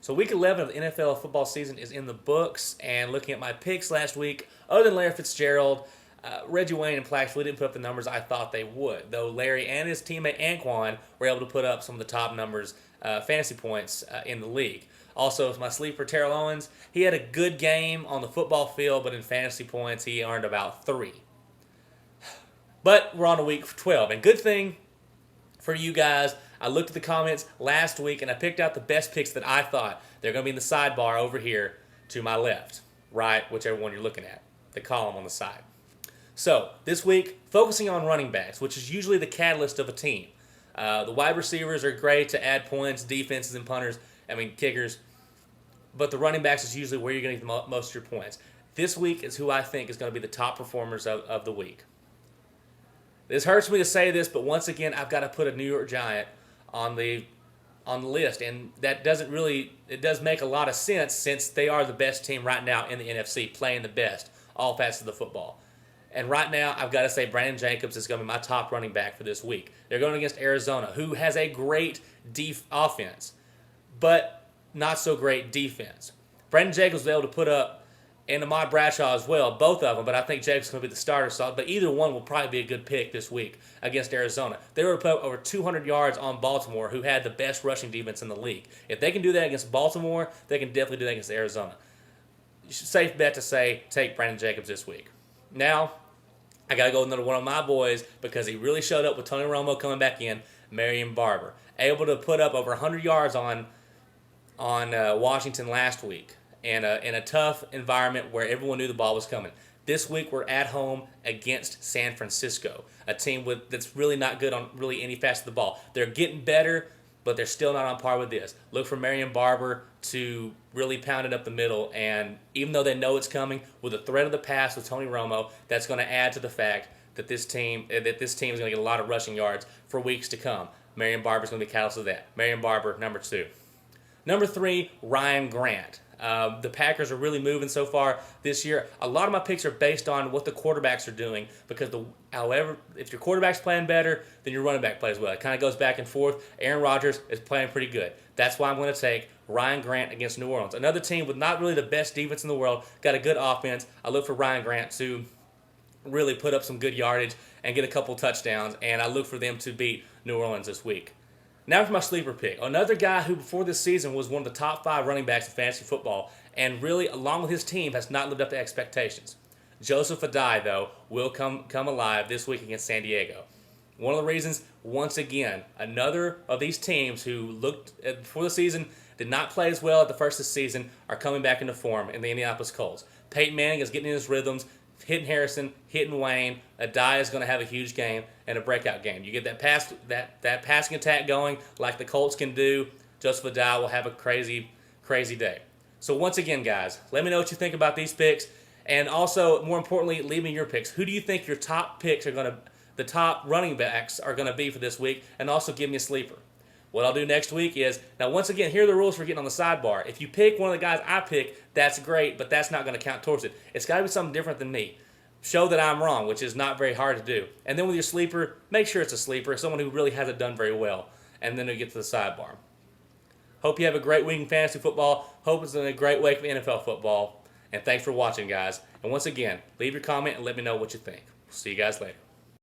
So week 11 of the NFL football season is in the books, and looking at my picks last week, other than Larry Fitzgerald, Reggie Wayne and Plax really didn't put up the numbers I thought they would, though Larry and his teammate Anquan were able to put up some of the top numbers, fantasy points in the league. Also, my sleeper, Terrell Owens, he had a good game on the football field, but in fantasy points, he earned about 3. But we're on to week 12, and good thing for you guys, I looked at the comments last week and I picked out the best picks that I thought. They're going to be in the sidebar over here to my left, right, whichever one you're looking at, the column on the side. So this week, focusing on running backs, which is usually the catalyst of a team. The wide receivers are great to add points, defenses and kickers, but the running backs is usually where you're going to get most of your points. This week is who I think is going to be the top performers of the week. This hurts me to say this, but once again, I've got to put a New York Giant on the list, and that it does make a lot of sense since they are the best team right now in the NFC, playing the best, all facets of the football. And right now, I've got to say Brandon Jacobs is going to be my top running back for this week. They're going against Arizona, who has a great offense, but not so great defense. Brandon Jacobs was able to put up, and Ahmad Bradshaw as well, both of them, but I think Jacobs is going to be the starter. But either one will probably be a good pick this week against Arizona. They were put up over 200 yards on Baltimore, who had the best rushing defense in the league. If they can do that against Baltimore, they can definitely do that against Arizona. Safe bet to say take Brandon Jacobs this week. Now, I got to go with another one of my boys because he really showed up with Tony Romo coming back in, Marion Barber. Able to put up over 100 yards on Washington last week. In a tough environment where everyone knew the ball was coming. This week we're at home against San Francisco, a team that's really not good on really any facet of the ball. They're getting better, but they're still not on par with this. Look for Marion Barber to really pound it up the middle, and even though they know it's coming, with the threat of the pass with Tony Romo, that's going to add to the fact that this team is going to get a lot of rushing yards for weeks to come. Marion Barber is going to be catalyst of that. Marion Barber, number 2. Number 3, Ryan Grant. The Packers are really moving so far this year. A lot of my picks are based on what the quarterbacks are doing because, however, if your quarterback's playing better, then your running back plays well. It kind of goes back and forth. Aaron Rodgers is playing pretty good. That's why I'm going to take Ryan Grant against New Orleans. Another team with not really the best defense in the world, got a good offense. I look for Ryan Grant to really put up some good yardage and get a couple touchdowns, and I look for them to beat New Orleans this week. Now for my sleeper pick. Another guy who before this season was one of the top 5 running backs in fantasy football and really, along with his team, has not lived up to expectations. Joseph Adai, though, will come alive this week against San Diego. One of the reasons, once again, another of these teams who looked before the season, did not play as well at the first of the season, are coming back into form in the Indianapolis Colts. Peyton Manning is getting in his rhythms, hitting Harrison, hitting Wayne. Adai is going to have a huge game and a breakout game. You get that passing attack going like the Colts can do. Joseph Adai will have a crazy, crazy day. So once again, guys, let me know what you think about these picks. And also, more importantly, leave me your picks. Who do you think your top picks are going to, the top running backs are going to be for this week? And also give me a sleeper. What I'll do next week is, now once again, here are the rules for getting on the sidebar. If you pick one of the guys I pick, that's great, but that's not going to count towards it. It's got to be something different than me. Show that I'm wrong, which is not very hard to do. And then with your sleeper, make sure it's a sleeper, someone who really hasn't done very well. And then we get to the sidebar. Hope you have a great week in fantasy football. Hope it's a great week for NFL football. And thanks for watching, guys. And once again, leave your comment and let me know what you think. See you guys later.